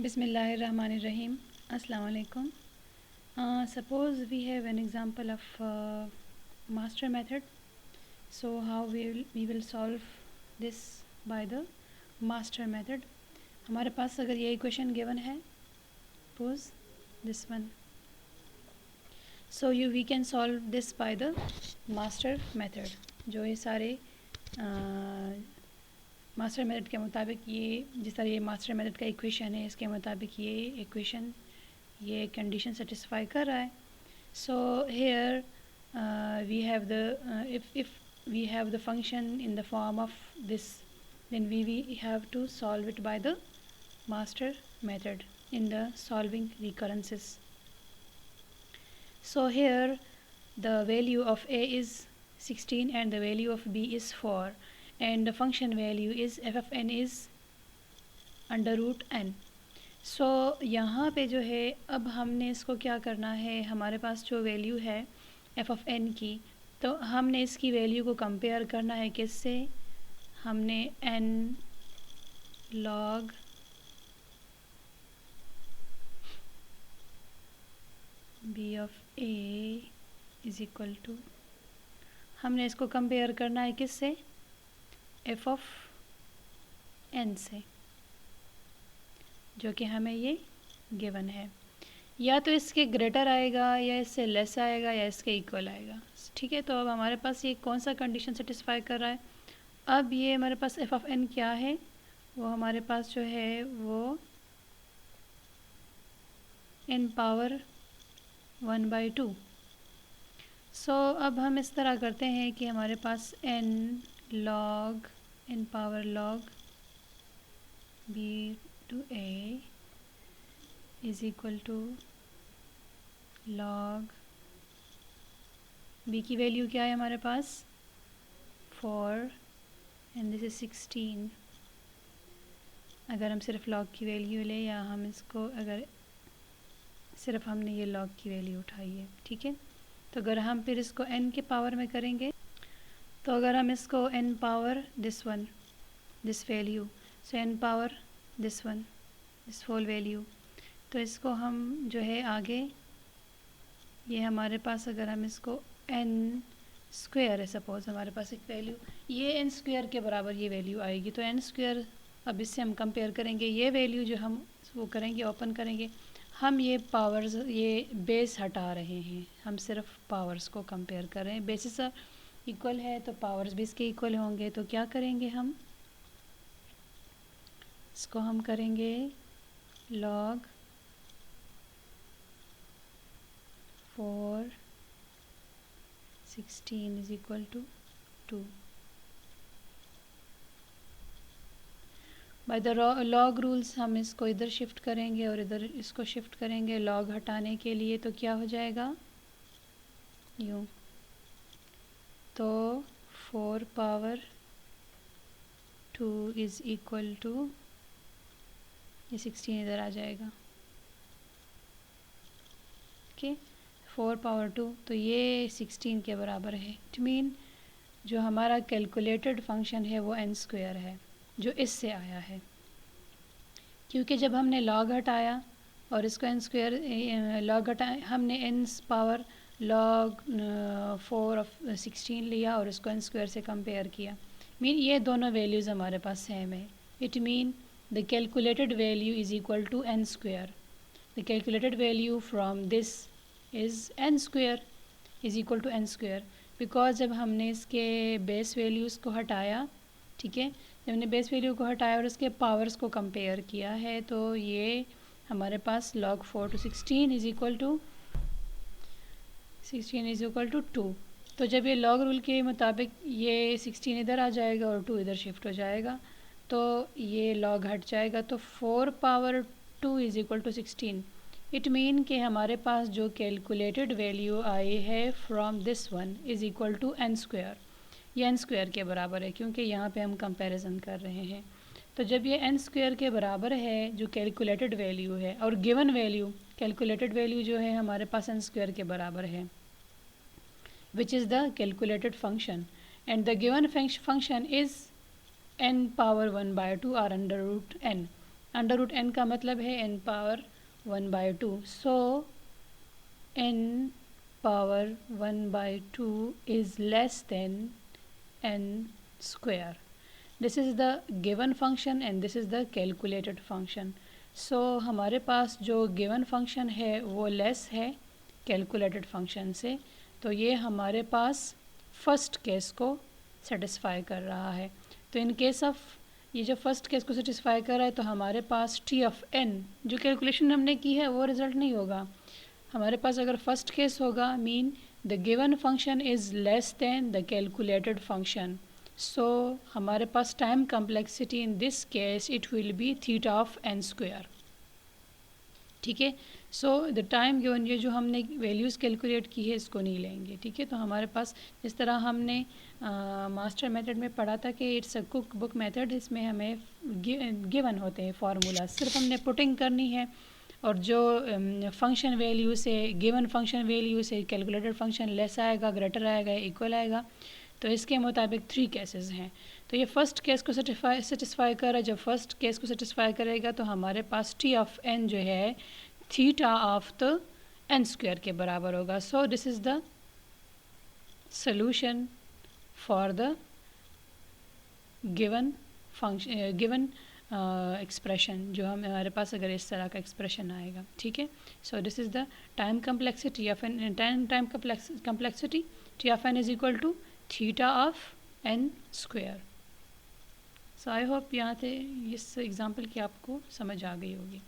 Bismillahirrahmanirrahim. Assalamu alaikum. Suppose we have an example of master method. So how we will solve this by the master method. हमारे पास अगर ये equation given है, suppose this one. So we can solve this by the master method. जो ये सारे master method के मुताबिक ये जिस तरह ये मास्टर मेथड का इक्वेशन है इसके मुताबिक ये इक्वेशन ये कंडीशन सेटिस्फाई कर रहा है. So here we have the if we have the function in the form of this then we have to solve it by the master method in the solving recurrences. So here the value of a is 16 and the value of b is 4 and the function value is f of n is under root n. So यहाँ पे जो है अब हमने इसको क्या करना है, हमारे पास जो वैल्यू है f of n की, तो हमने इसकी वैल्यू को कंपेयर करना है किससे, हमने n log b of a is equal to, हमने इसको कंपेयर करना है किससे, f of n से, जो कि हमें ये गिवन है. या तो इसके ग्रेटर आएगा या इससे लेस आएगा या इसके इक्वल आएगा. ठीक है, तो अब हमारे पास ये कौन सा कंडीशन सेटिस्फाई कर रहा है. अब ये हमारे पास f of n क्या है, वो हमारे पास जो है वो n पावर 1/2. सो अब हम इस तरह करते हैं कि हमारे पास n log n power log b to a is equal to log b की वैल्यू क्या है हमारे पास 4 एंड दिस इज़ 16. अगर हम सिर्फ log की वैल्यू लें या हम इसको अगर सिर्फ हमने ये log की वैल्यू उठाई है, ठीक है, तो अगर हम फिर इसको n के पावर में करेंगे, तो अगर हम इसको n power this one this value, so n power this one this whole value, तो इसको हम जो है आगे ये हमारे पास अगर हम इसको n स्क्वायर है, सपोज़ हमारे पास एक वैल्यू ये n स्क्वायर के बराबर ये वैल्यू आएगी, तो n स्क्वायर अब इससे हम कंपेयर करेंगे, ये वैल्यू जो हम वो करेंगे ओपन करेंगे, हम ये पावर्स ये बेस हटा रहे हैं, हम सिर्फ पावर्स को कंपेयर कर रहे हैं. बेसिस इक्वल है तो पावर्स भी इसके इक्वल होंगे, तो क्या करेंगे हम इसको हम करेंगे log 4 16 is equal to 2. By the log rules हम इसको इधर शिफ्ट करेंगे और इधर इसको शिफ्ट करेंगे लॉग हटाने के लिए, तो क्या हो जाएगा यूँ, तो 4 पावर 2 इज़ इक्वल टू ये 16 इधर आ जाएगा. ओके, 4 पावर 2 तो ये 16 के बराबर है. इट मीन जो हमारा कैलकुलेटेड फंक्शन है वो n स्क्वायर है जो इससे आया है, क्योंकि जब हमने log हटाया और इसको n स्क्वायर log हटाया, हमने n पावर log 4 ऑफ 16 लिया और इसको n स्क्वायर से कंपेयर किया. मीन ये दोनों वैल्यूज़ हमारे पास सेम है. It mean the calculated value is equal to n square. The calculated value from this is n square is equal to n square, because जब हमने इसके बेस वैल्यूज़ को हटाया, ठीक है, जब हमने बेस वैल्यू को हटाया और उसके पावर्स को कंपेयर किया है, तो ये हमारे पास log 4 to 16 is equal to 2. तो जब ये log रूल के मुताबिक ये 16 इधर आ जाएगा और 2 इधर शिफ्ट हो जाएगा, तो ये log हट जाएगा, तो 4 power 2 is equal to 16. It mean कि हमारे पास जो कैलकुलेटेड वैल्यू आई है from this one is equal to n square. ये n स्क्वायर के बराबर है क्योंकि यहाँ पे हम कंपैरिजन कर रहे हैं. तो जब ये n स्क्वायर के बराबर है जो कैलकुलेटेड वैल्यू है और गिवन वैल्यू कैलकुलेटेड वैल्यू जो है हमारे पास n स्क्वायर के बराबर है, which is the calculated function, and the given function is n power 1/2 or under root n. Under root n का मतलब है n power 1/2, so n power 1/2 is less than n square. This is the given function and this is the calculated function. So हमारे पास जो given function है वो less है calculated function से, तो ये हमारे पास फर्स्ट केस को सेटिस्फाई कर रहा है। तो इन केस ऑफ ये जो फर्स्ट केस को सेटिस्फाई कर रहा है तो हमारे पास टी ऑफ n जो कैलकुलेशन हमने की है वो रिज़ल्ट नहीं होगा। हमारे पास अगर फर्स्ट केस होगा mean the given function is less than the calculated function, so हमारे पास time complexity in this case it will be theta of n square. ठीक है, सो द टाइम गिवन, ये जो हमने वैल्यूज़ कैलकुलेट की है इसको नहीं लेंगे। ठीक है, तो हमारे पास जिस तरह हमने मास्टर मेथड में पढ़ा था कि it's a cook book method, इसमें हमें गिवन होते हैं फार्मूला, सिर्फ हमने पुटिंग करनी है और जो फंक्शन वैल्यू से गिवन फंक्शन वैल्यू से कैलकुलेटेड फंक्शन लेस आएगा, ग्रेटर आएगा, इक्वल आएगा। तो इसके मुताबिक 3 केसेस हैं। तो ये फर्स्ट केस को सेटिस्फाई कर रहा है। जब फर्स्ट केस को सेटिस्फाई करेगा तो हमारे पास टी ऑफ n जो है theta of the n square के बराबर होगा। सो this is the solution for the given function, given expression जो हमारे पास अगर इस तरह का एक्सप्रेशन आएगा। ठीक है, so this is the time complexity of N, time complexity T of n is equal to theta of n square. So I hope यहाँ से इस एग्ज़ाम्पल की आपको समझ आ गई होगी।